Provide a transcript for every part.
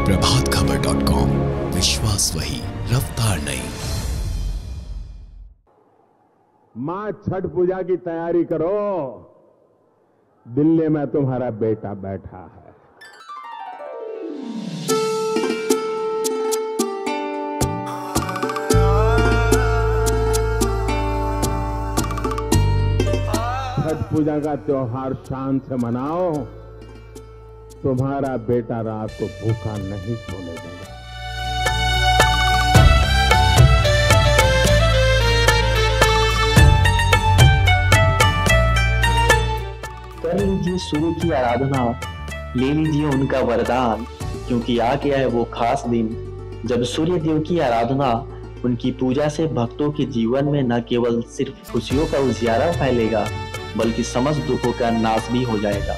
प्रभातखबर.com, विश्वास वही, रफ्तार नहीं। मां छठ पूजा की तैयारी करो, दिल्ली में तुम्हारा बेटा बैठा है। छठ पूजा का त्योहार शान से मनाओ, तुम्हारा बेटा रात को भूखा नहीं सोने देगा। कर लीजिए सूर्य की आराधना, ले लीजिए उनका वरदान, क्योंकि आ गया है वो खास दिन जब सूर्य देव की आराधना, उनकी पूजा से भक्तों के जीवन में न केवल सिर्फ खुशियों का उजियारा फैलेगा, बल्कि समस्त दुखों का नाश भी हो जाएगा।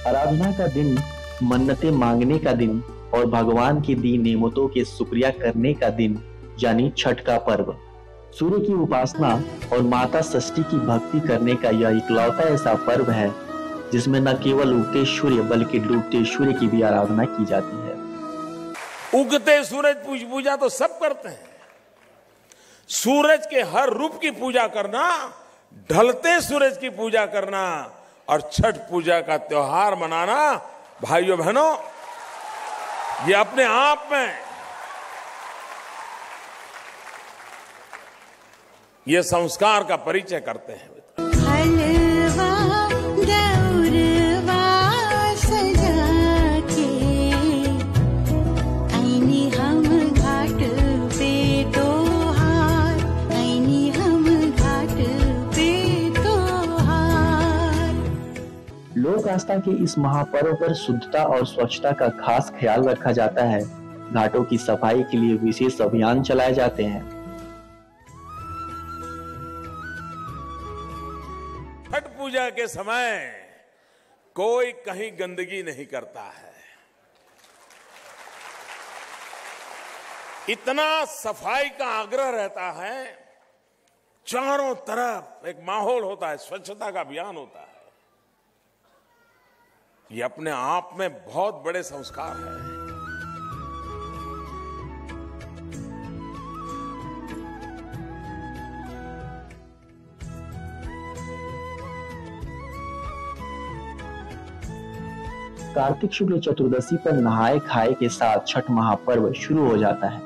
आराधना का दिन, मन्नतें मांगने का दिन और भगवान की दी नेमतों के शुक्रिया करने का दिन, यानी छठ का पर्व। सूर्य की उपासना और माता षष्ठी की भक्ति करने का यह इकलौता ऐसा पर्व है जिसमें न केवल उगते सूर्य बल्कि डूबते सूर्य की भी आराधना की जाती है। उगते सूरज पूजा तो सब करते हैं, सूरज के हर रूप की पूजा करना, ढलते सूरज की पूजा करना और छठ पूजा का त्योहार मनाना, भाइयों बहनों, ये अपने आप में ये संस्कार का परिचय करते हैं। लोक आस्था के इस महापर्व पर शुद्धता और स्वच्छता का खास ख्याल रखा जाता है। घाटों की सफाई के लिए विशेष अभियान चलाए जाते हैं। छठ पूजा के समय कोई कहीं गंदगी नहीं करता है। इतना सफाई का आग्रह रहता है, चारों तरफ एक माहौल होता है, स्वच्छता का अभियान होता है। ये अपने आप में बहुत बड़े संस्कार है। कार्तिक शुक्ल चतुर्दशी पर नहाए खाए के साथ छठ महापर्व शुरू हो जाता है।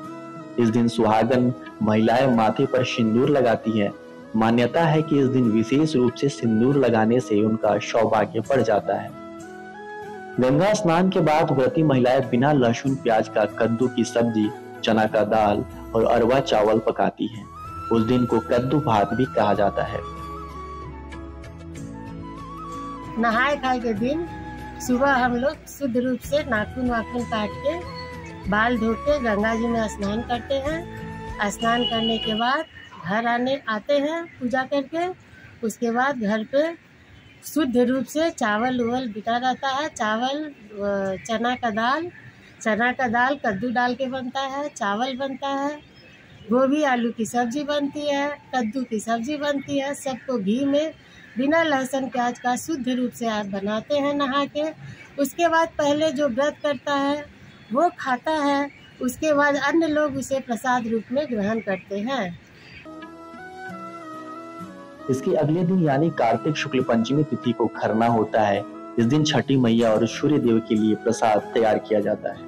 इस दिन सुहागन महिलाएं माथे पर सिंदूर लगाती है। मान्यता है कि इस दिन विशेष रूप से सिंदूर लगाने से उनका सौभाग्य बढ़ जाता है। गंगा स्नान के बाद व्रती महिलाएं बिना लहसुन प्याज का कद्दू की सब्जी, चना का दाल और अरवा चावल पकाती हैं। उस दिन को कद्दू भात भी कहा जाता है। नहाए खाए के दिन सुबह हम लोग शुद्ध रूप से नाखून वाखून काट के, बाल धो के गंगा जी में स्नान करते हैं। स्नान करने के बाद घर आते हैं पूजा करके। उसके बाद घर पे शुद्ध रूप से चावल उवल बिता रहता है। चावल, चना का दाल कद्दू डाल के बनता है, चावल बनता है, गोभी आलू की सब्जी बनती है, कद्दू की सब्जी बनती है। सबको घी में बिना लहसुन प्याज का शुद्ध रूप से आप बनाते हैं नहा के। उसके बाद पहले जो व्रत करता है वो खाता है। उसके बाद अन्य लोग उसे प्रसाद रूप में ग्रहण करते हैं। इसके अगले दिन यानी कार्तिक शुक्ल पंचमी तिथि को खरना होता है। इस दिन छठी मैया और सूर्य देव के लिए प्रसाद तैयार किया जाता है।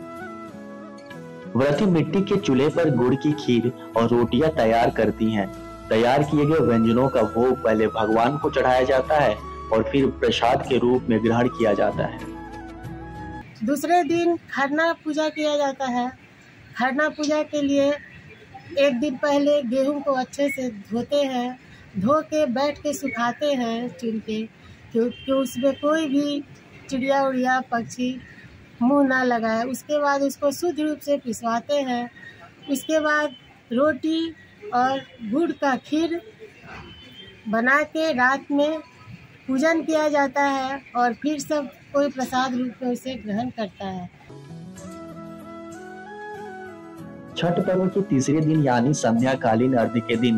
व्रती मिट्टी के चूल्हे पर गुड़ की खीर और रोटियां तैयार करती हैं। तैयार किए गए व्यंजनों का भोग पहले भगवान को चढ़ाया जाता है और फिर प्रसाद के रूप में ग्रहण किया जाता है। दूसरे दिन खरना पूजा किया जाता है। खरना पूजा के लिए एक दिन पहले गेहूं को अच्छे से धोते हैं, धो के बैठ के सुखाते हैं चुन के, क्योंकि उसमें कोई भी चिड़िया उड़िया पक्षी मुंह ना लगाए। उसके बाद उसको शुद्ध रूप से पिसवाते हैं। उसके बाद रोटी और गुड़ का खीर बना के रात में पूजन किया जाता है और फिर सब कोई प्रसाद रूप में उसे ग्रहण करता है। छठ पर्व के तीसरे दिन यानी संध्याकालीन अर्घ्य के दिन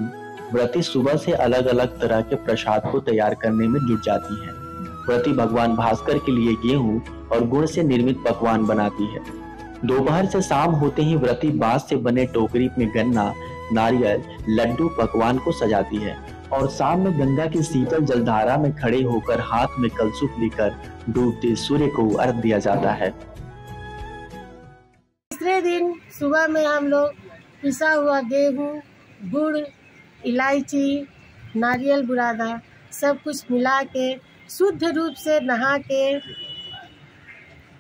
व्रती सुबह से अलग अलग तरह के प्रसाद को तैयार करने में जुट जाती है। व्रती भगवान भास्कर के लिए गेहूं और गुड़ से निर्मित पकवान बनाती है। दोपहर से शाम होते ही व्रती बांस से बने टोकरी में गन्ना, नारियल, लड्डू, पकवान को सजाती है और शाम में गंगा की शीतल जलधारा में खड़े होकर हाथ में कलशुप लेकर डूबते सूर्य को अर्घ्य दिया जाता है। तीसरे दिन सुबह में हम लोग पिसा हुआ गेहूं, गुड़, इलायची, नारियल बुरादा सब कुछ मिला के शुद्ध रूप से नहा के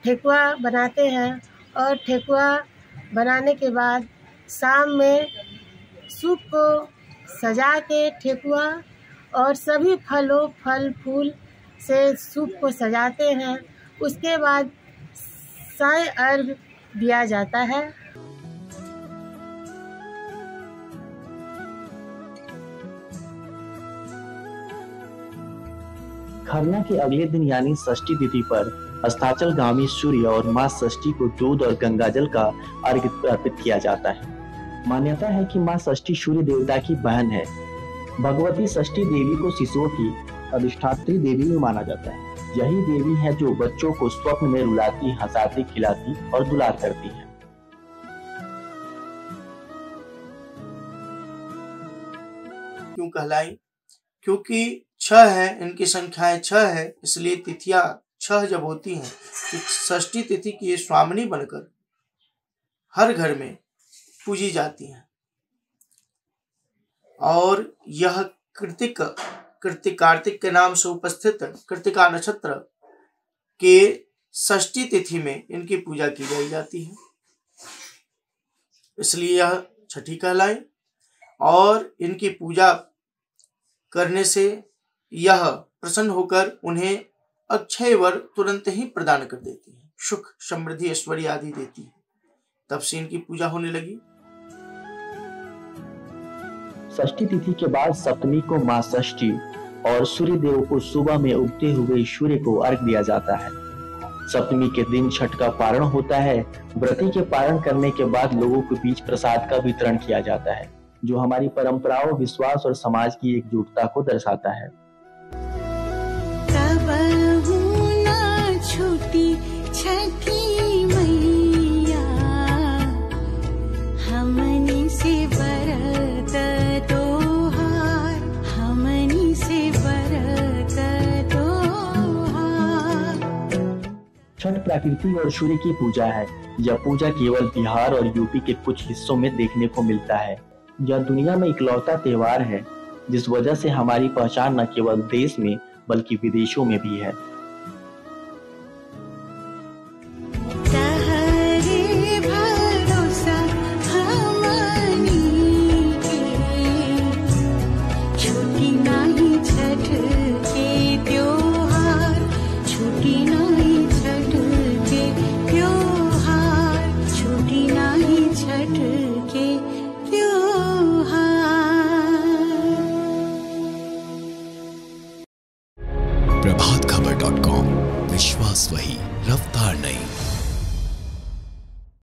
ठेकुआ बनाते हैं और ठेकुआ बनाने के बाद शाम में सूप को सजा के ठेकुआ और सभी फल फूल से सूप को सजाते हैं। उसके बाद साय अर्घ दिया जाता है। खरना के अगले दिन यानी षष्ठी तिथि पर अस्ताचलगामी सूर्य और मां षष्ठी को दूध और गंगाजल का अर्घ्य अर्पित किया जाता है। मान्यता है कि मां षष्ठी सूर्य देवता की बहन है। भगवती षष्ठी देवी को शिशुओं की अधिष्ठात्री देवी में माना जाता है। यही देवी है जो बच्चों को स्वप्न में रुलाती, हंसाती, खिलाती और दुलार करती है। क्यों कहलाई? क्योंकि 6 है, इनकी संख्याएं 6 है, इसलिए तिथियां 6 जब होती हैं तो षष्ठी तिथि की ये स्वामिनी बनकर हर घर में पूजी जाती हैं। और यह कार्तिक के नाम से उपस्थित कृतिका नक्षत्र के षष्ठी तिथि में इनकी पूजा की जाती है, इसलिए यह छठी कहलाई। और इनकी पूजा करने से यह प्रसन्न होकर उन्हें अक्षय वर तुरंत ही प्रदान कर देती है, सुख, समृद्धि, ऐश्वर्य आदि देती है। तब से इनकी पूजा होने लगी। षष्ठी तिथि के बाद सप्तमी को मां षष्ठी और सूर्य देव को सुबह में उगते हुए सूर्य को अर्घ दिया जाता है। सप्तमी के दिन छठ का पारण होता है। व्रती के पारण करने के बाद लोगों के बीच प्रसाद का वितरण किया जाता है, जो हमारी परंपराओं, विश्वास और समाज की एकजुटता को दर्शाता है। छूटी छठी मैया हमनी से बरत तोहार, हमनी से बरत तोहार। छठ प्रकृति और सूर्य की पूजा है। यह पूजा केवल बिहार और यूपी के कुछ हिस्सों में देखने को मिलता है। यह दुनिया में इकलौता त्योहार है जिस वजह से हमारी पहचान न केवल देश में बल्कि विदेशों में भी है।